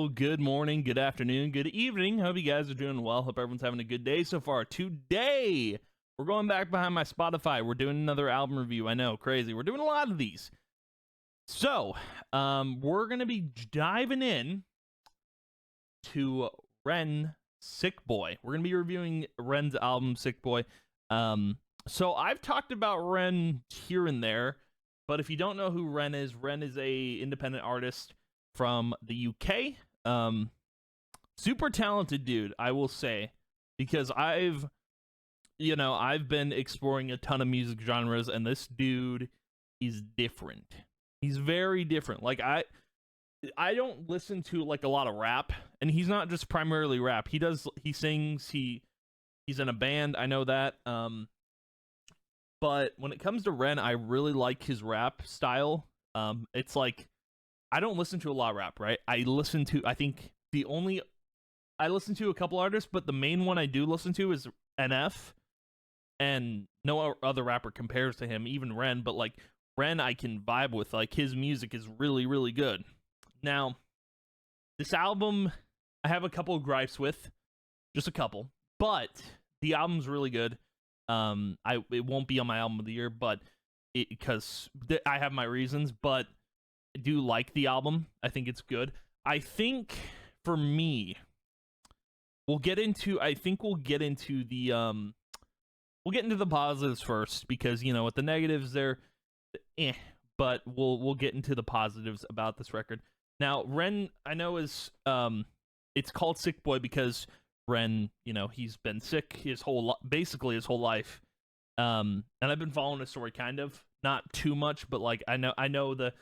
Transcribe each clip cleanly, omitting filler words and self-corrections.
Hello, good morning, good afternoon, good evening. Hope you guys are doing well. Hope everyone's having a good day so far. Today, we're going back behind my Spotify. We're doing another album review. I know, crazy. We're doing a lot of these. So, we're going to be diving in to Ren Sick Boy. We're going to be reviewing Ren's album, Sick Boy. So I've talked about Ren here and there, but if you don't know who Ren is a independent artist from the UK. Super talented dude, I will say, because I've been exploring a ton of music genres, and this dude is different. He's very different. Like I don't listen to like a lot of rap, and he's not just primarily rap. He sings, he's in a band, I know that. But when it comes to Ren, I really like his rap style. It's like I don't listen to a lot of rap, right? I listen to a couple artists, but the main one I do listen to is NF, and no other rapper compares to him, even Ren. But like Ren, I can vibe with. Like his music is really, really good. Now, this album, I have a couple of gripes with, just a couple, but the album's really good. It won't be on my album of the year, but because I have my reasons, but I do like the album. I think it's good. I think for me, we'll get into the positives first, because with the negatives they're but we'll get into the positives about this record. Now, Ren, I know is it's called Sick Boy because Ren, he's been sick basically his whole life. And I've been following his story, kind of, not too much, but like I know the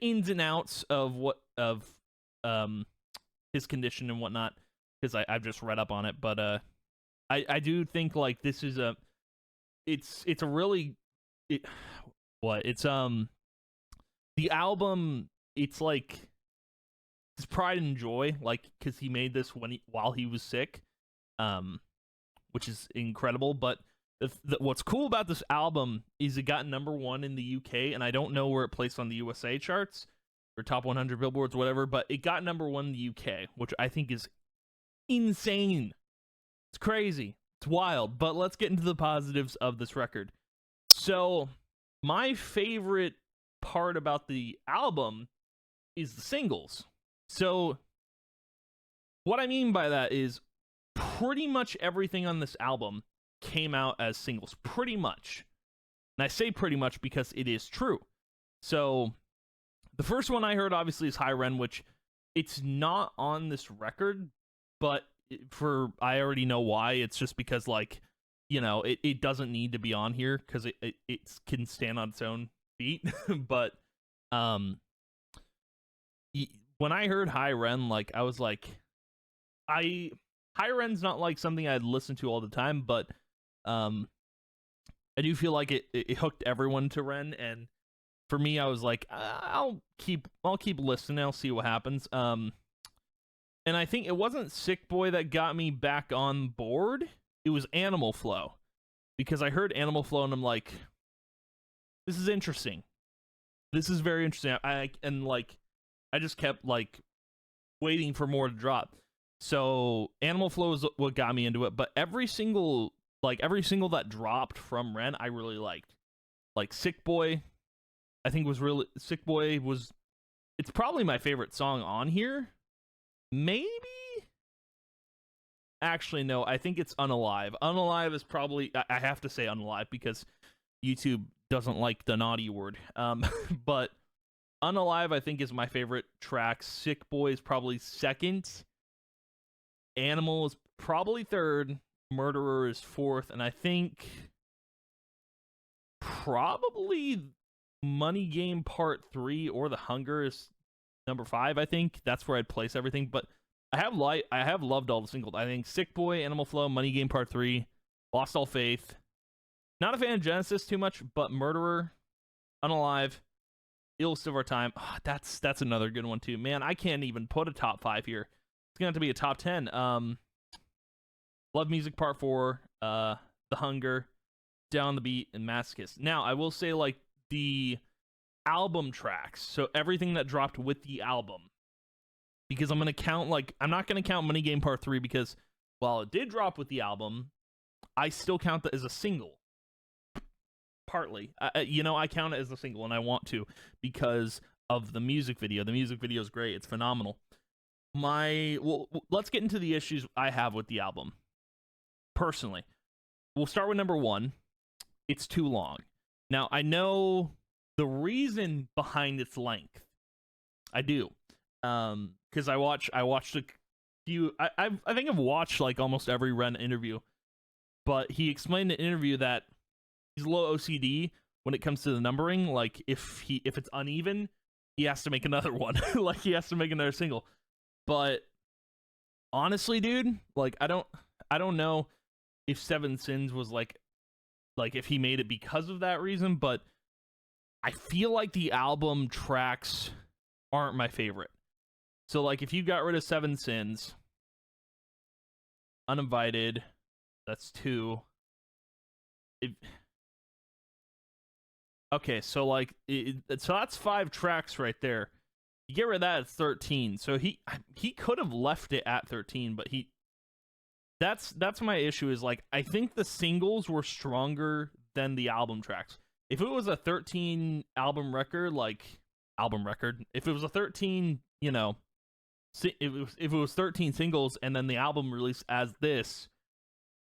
ins and outs of his condition and whatnot, because I've just read up on it. But I do think like this is the album, it's like his pride and joy, like, because he made this while he was sick, which is incredible. But what's cool about this album is it got #1 in the UK, and I don't know where it placed on the USA charts or top 100 billboards, whatever, but it got #1 in the UK, which I think is insane. It's crazy. It's wild. But let's get into the positives of this record. So, my favorite part about the album is the singles. So, what I mean by that is pretty much everything on this album came out as singles. Pretty much. And I say pretty much because it is true. So, the first one I heard, obviously, is Hi Ren, which it's not on this record, but I already know why. It's just because, like, it doesn't need to be on here because it can stand on its own feet. But when I heard Hi Ren, like, I was like, Hi Ren's not like something I'd listen to all the time, but I do feel like it hooked everyone to Ren, and for me, I was like, I'll keep listening. I'll see what happens. And I think it wasn't Sick Boy that got me back on board. It was Animal Flow, because I heard Animal Flow and I'm like, this is interesting. This is very interesting. I just kept like waiting for more to drop. So Animal Flow is what got me into it. But every single that dropped from Ren, I really liked. Like Sick Boy, I think Sick Boy was, it's probably my favorite song on here. Maybe? Actually, no, I think it's Unalive. Unalive is probably, I have to say Unalive because YouTube doesn't like the naughty word. But Unalive, I think, is my favorite track. Sick Boy is probably second. Animal is probably third. Murderer is fourth. And I think probably Money Game Part 3 or The Hunger is number 5, I think. That's where I'd place everything. But I have loved all the singles. I think Sick Boy, Animal Flow, Money Game Part 3, Lost All Faith. Not a fan of Genesis too much, but Murderer, Unalive, Illest of Our Time. Oh, that's another good one too. Man, I can't even put a top 5 here. It's gonna have to be a top 10. Love Music Part 4, The Hunger, Down the Beat, and Masochist. Now, I will say, like, the album tracks, so everything that dropped with the album, because I'm gonna count, like, I'm not gonna count Money Game Part 3 because while it did drop with the album, I still count that as a single. Partly, you know, I count it as a single, and I want to because of the music video. The music video is great; it's phenomenal. Let's get into the issues I have with the album. Personally, we'll start with number one. It's too long. Now, I know the reason behind its length. I do, because I watched a few. I think I've watched like almost every Ren interview, but he explained in an interview that he's low OCD when it comes to the numbering. Like if it's uneven, he has to make another one. Like he has to make another single. But honestly, dude, like I don't know if Seven Sins was like if he made it because of that reason, but I feel like the album tracks aren't my favorite. So like if you got rid of Seven Sins, Uninvited, that's 2. Okay, so like so that's 5 tracks right there. You get rid of that, it's 13. So he could have left it at 13, but that's my issue, is like I think the singles were stronger than the album tracks. If it was a 13 album record, if it was a 13, you know, if it was 13 singles and then the album released as this,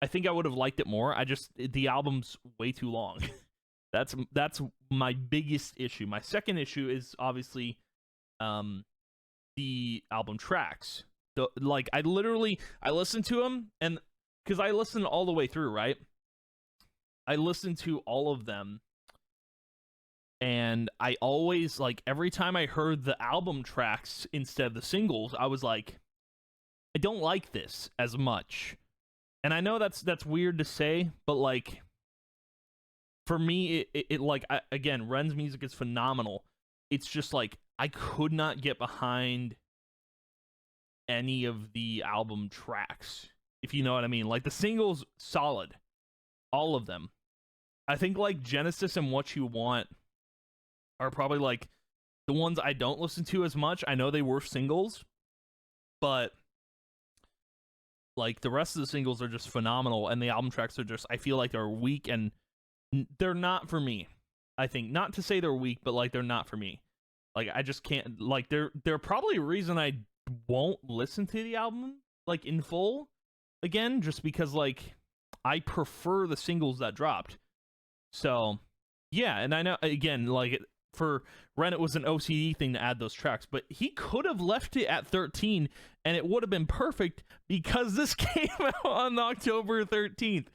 I think I would have liked it more. The album's way too long. That's my biggest issue. My second issue is obviously the album tracks. I listened to them, and because I listened all the way through, right? I listened to all of them, and I always, like, every time I heard the album tracks instead of the singles, I was like, I don't like this as much. And I know that's weird to say, but like for me, again, Ren's music is phenomenal. It's just like I could not get behind any of the album tracks, if you know what I mean. Like the singles, solid, all of them. I think like Genesis and What You Want are probably like the ones I don't listen to as much. I know they were singles, but like the rest of the singles are just phenomenal, and the album tracks are just, I feel like they're weak, and they're not for me. I think, not to say they're weak, but like they're not for me. Like I just can't, like they're probably a reason I won't listen to the album like in full again, just because like I prefer the singles that dropped. So yeah, and I know again, like for Ren it was an OCD thing to add those tracks, but he could have left it at 13 and it would have been perfect because this came out on October 13th.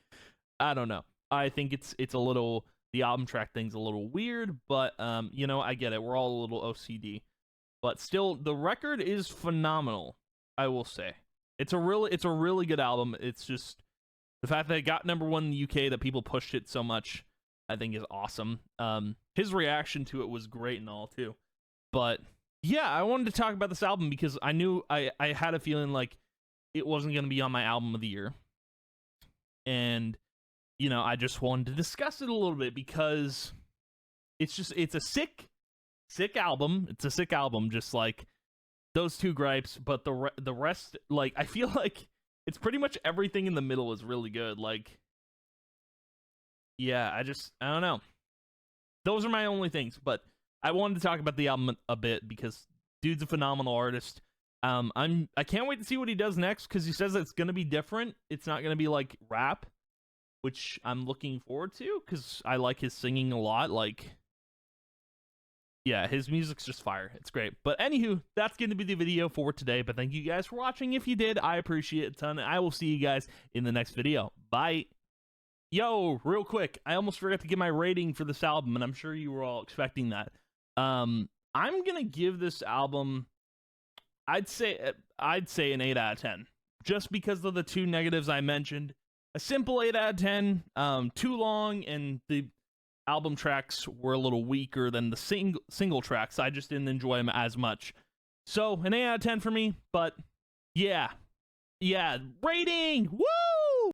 I don't know. I think it's a little, the album track thing's a little weird, but you know, I get it. We're all a little OCD. But still, the record is phenomenal, I will say. It's a really good album. It's just the fact that it got #1 in the UK, that people pushed it so much, I think is awesome. His reaction to it was great and all too. But yeah, I wanted to talk about this album because I knew I had a feeling like it wasn't going to be on my album of the year. And you know, I just wanted to discuss it a little bit because it's a sick album. It's a sick album, just like those two gripes, but the rest, like, I feel like it's pretty much everything in the middle is really good. Like, yeah, I don't know. Those are my only things, but I wanted to talk about the album a bit because dude's a phenomenal artist. I can't wait to see what he does next because he says it's gonna be different. It's not gonna be like rap, which I'm looking forward to because I like his singing a lot. Like, yeah, his music's just fire. It's great. But anywho, that's going to be the video for today. But thank you guys for watching. If you did, I appreciate it a ton. I will see you guys in the next video. Bye. Yo, real quick, I almost forgot to give my rating for this album, and I'm sure you were all expecting that. I'm going to give this album, I'd say an 8 out of 10. Just because of the two negatives I mentioned. A simple 8 out of 10, too long, and the album tracks were a little weaker than the single tracks. I just didn't enjoy them as much. So, an 8 out of 10 for me, but yeah, rating, woo!